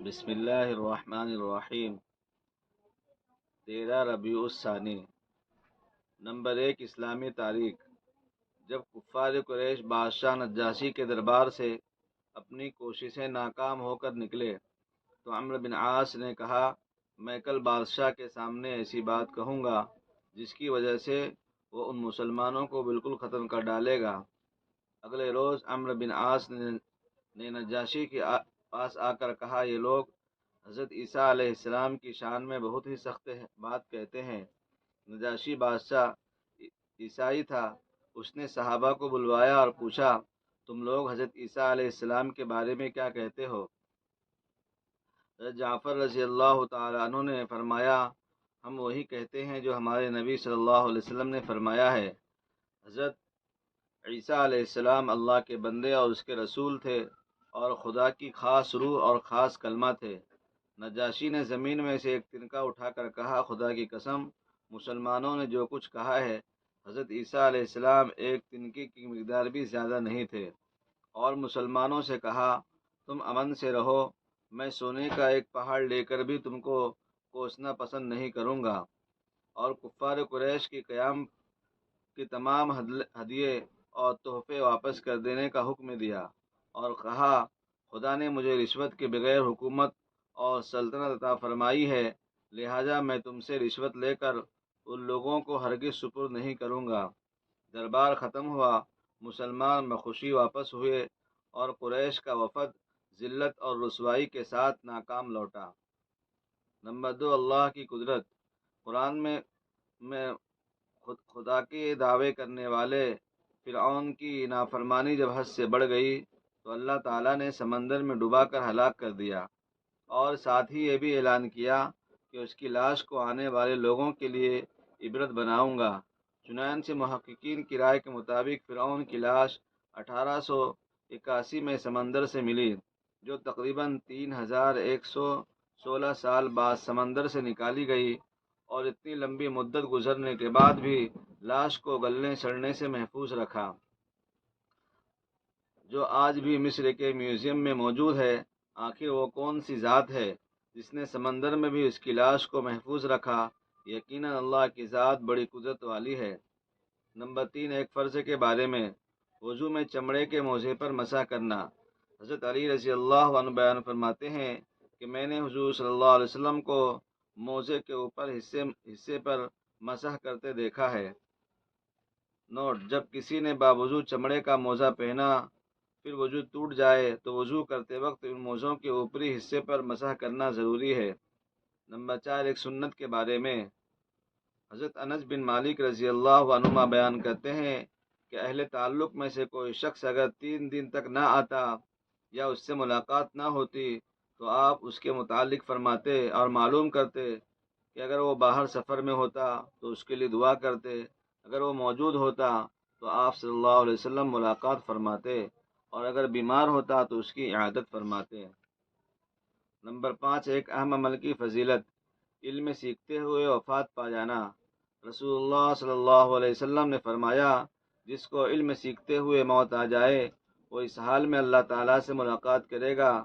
بسم اللہ الرحمن الرحیم 13 ربیع الثانی۔ نمبر 1، اسلامی تاریخ۔ جب کفار قریش بادشاہ نجاشی کے دربار سے اپنی کوششیں ناکام ہو کر نکلے تو عمرو بن عاص نے کہا، میں کل بادشاہ کے سامنے ایسی بات کہوں گا جس کی وجہ سے وہ ان مسلمانوں کو بالکل ختم کر ڈالے گا۔ اگلے روز عمرو بن عاص نے نجاشی کے پاس آ کر کہا، یہ لوگ حضرت عیسیٰ علیہ السلام کی شان میں بہت ہی سخت بات کہتے ہیں۔ نجاشی بادشاہ عیسائی تھا۔ اس نے صحابہ کو بلوایا اور پوچھا، تم لوگ حضرت عیسیٰ علیہ السلام کے بارے میں کیا کہتے ہو؟ حضرت جعفر رضی اللہ تعالیٰ عنہ نے فرمایا، ہم وہی کہتے ہیں جو ہمارے نبی صلی اللہ علیہ وسلم نے فرمایا ہے۔ حضرت عیسیٰ علیہ السلام اللہ کے بندے اور اس کے رسول تھے اور خدا کی خاص روح اور خاص کلمہ تھے۔ نجاشی نے زمین میں سے ایک تنکا اٹھا کر کہا، خدا کی قسم، مسلمانوں نے جو کچھ کہا ہے، حضرت عیسیٰ علیہ السلام ایک تنکے کی مقدار بھی زیادہ نہیں تھے۔ اور مسلمانوں سے کہا، تم امن سے رہو، میں سونے کا ایک پہاڑ لے کر بھی تم کو کوسنا پسند نہیں کروں گا۔ اور کفار قریش کی قیام کی تمام ہدیے اور تحفے واپس کر دینے کا حکم دیا اور کہا، خدا نے مجھے رشوت کے بغیر حکومت اور سلطنت عطا فرمائی ہے، لہٰذا میں تم سے رشوت لے کر ان لوگوں کو ہرگز سپرد نہیں کروں گا۔ دربار ختم ہوا، مسلمان بخوشی واپس ہوئے اور قریش کا وفد ذلت اور رسوائی کے ساتھ ناکام لوٹا۔ نمبر 2، اللہ کی قدرت۔ قرآن میں خدا کے دعوے کرنے والے فرعون کی نافرمانی جب حد سے بڑھ گئی تو اللہ تعالیٰ نے سمندر میں ڈبا کر ہلاک کر دیا، اور ساتھ ہی یہ بھی اعلان کیا کہ اس کی لاش کو آنے والے لوگوں کے لیے عبرت بناؤں گا۔ چنانچہ محققین کی رائے کے مطابق فرعون کی لاش 1881 میں سمندر سے ملی، جو تقریباً 3116 سال بعد سمندر سے نکالی گئی، اور اتنی لمبی مدت گزرنے کے بعد بھی لاش کو گلنے سڑنے سے محفوظ رکھا، جو آج بھی مصر کے میوزیم میں موجود ہے۔ آخر وہ کون سی ذات ہے جس نے سمندر میں بھی اس کی لاش کو محفوظ رکھا؟ یقیناً اللہ کی ذات بڑی قدرت والی ہے۔ نمبر 3، ایک فرض کے بارے میں۔ وضو میں چمڑے کے موزے پر مسح کرنا۔ حضرت علی رضی اللہ عنہ بیان فرماتے ہیں کہ میں نے حضور صلی اللہ علیہ وسلم کو موزے کے اوپر حصے پر مسح کرتے دیکھا ہے۔ نوٹ: جب کسی نے باوضو چمڑے کا موزہ پہنا پھر وضو ٹوٹ جائے تو وضو کرتے وقت ان موزوں کے اوپری حصے پر مسح کرنا ضروری ہے۔ نمبر 4، ایک سنت کے بارے میں۔ حضرت انس بن مالک رضی اللہ عنہما بیان کرتے ہیں کہ اہل تعلق میں سے کوئی شخص اگر 3 دن تک نہ آتا یا اس سے ملاقات نہ ہوتی تو آپ اس کے متعلق فرماتے اور معلوم کرتے کہ اگر وہ باہر سفر میں ہوتا تو اس کے لیے دعا کرتے، اگر وہ موجود ہوتا تو آپ صلی اللہ علیہ وسلم ملاقات فرماتے، اور اگر بیمار ہوتا تو اس کی عیادت فرماتے۔ نمبر 5، ایک اہم عمل کی فضیلت۔ علم سیکھتے ہوئے وفات پا جانا۔ رسول اللہ صلی اللہ علیہ وسلم نے فرمایا، جس کو علم سیکھتے ہوئے موت آ جائے وہ اس حال میں اللہ تعالیٰ سے ملاقات کرے گا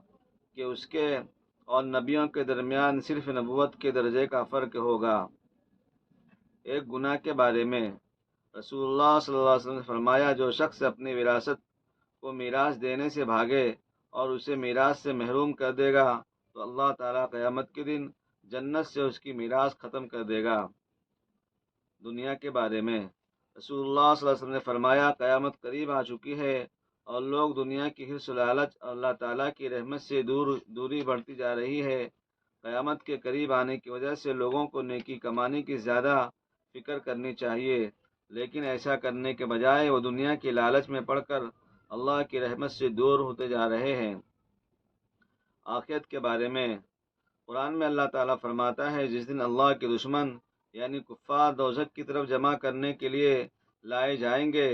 کہ اس کے اور نبیوں کے درمیان صرف نبوت کے درجے کا فرق ہوگا۔ ایک گناہ کے بارے میں۔ رسول اللہ صلی اللہ علیہ وسلم نے فرمایا، جو شخص اپنی وراثت کو میراث دینے سے بھاگے اور اسے میراث سے محروم کر دے گا تو اللہ تعالیٰ قیامت کے دن جنت سے اس کی میراث ختم کر دے گا۔ دنیا کے بارے میں۔ رسول اللہ صلی اللہ علیہ وسلم نے فرمایا، قیامت قریب آ چکی ہے اور لوگ دنیا کی حرص و لالچ اور اللہ تعالیٰ کی رحمت سے دوری بڑھتی جا رہی ہے۔ قیامت کے قریب آنے کی وجہ سے لوگوں کو نیکی کمانے کی زیادہ فکر کرنی چاہیے، لیکن ایسا کرنے کے بجائے وہ دنیا کی لالچ میں پڑ کر اللہ کی رحمت سے دور ہوتے جا رہے ہیں۔ آخرت کے بارے میں۔ قرآن میں اللہ تعالیٰ فرماتا ہے، جس دن اللہ کے دشمن یعنی کفار دوزخ کی طرف جمع کرنے کے لیے لائے جائیں گے،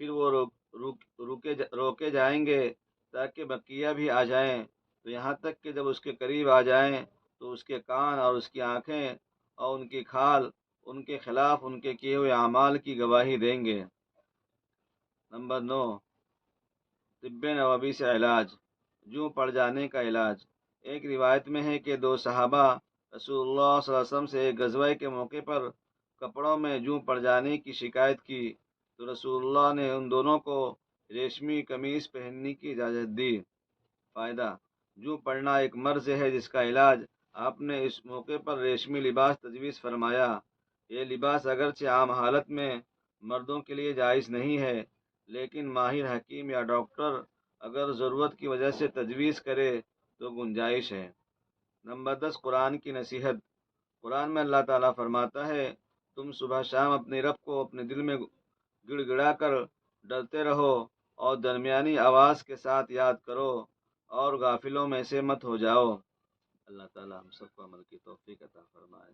پھر وہ روکے جائیں گے تاکہ بقیہ بھی آ جائیں، تو یہاں تک کہ جب اس کے قریب آ جائیں تو اس کے کان اور اس کی آنکھیں اور ان کی کھال ان کے خلاف ان کے کیے ہوئے اعمال کی گواہی دیں گے۔ نمبر 9، طب نبوی سے علاج۔ جوں پڑ جانے کا علاج۔ ایک روایت میں ہے کہ دو صحابہ رسول اللہ صلی اللہ علیہ وسلم سے ایک غزوہ کے موقع پر کپڑوں میں جوں پڑ جانے کی شکایت کی تو رسول اللہ نے ان دونوں کو ریشمی قمیص پہننے کی اجازت دی۔ فائدہ: جوں پڑنا ایک مرض ہے جس کا علاج آپ نے اس موقع پر ریشمی لباس تجویز فرمایا۔ یہ لباس اگرچہ عام حالت میں مردوں کے لیے جائز نہیں ہے، لیکن ماہر حکیم یا ڈاکٹر اگر ضرورت کی وجہ سے تجویز کرے تو گنجائش ہے۔ نمبر 10، قرآن کی نصیحت۔ قرآن میں اللہ تعالیٰ فرماتا ہے، تم صبح شام اپنے رب کو اپنے دل میں گڑ گڑا کر ڈرتے رہو اور درمیانی آواز کے ساتھ یاد کرو اور غافلوں میں سے مت ہو جاؤ۔ اللہ تعالیٰ ہم سب کو عمل کی توفیق عطا فرمائے۔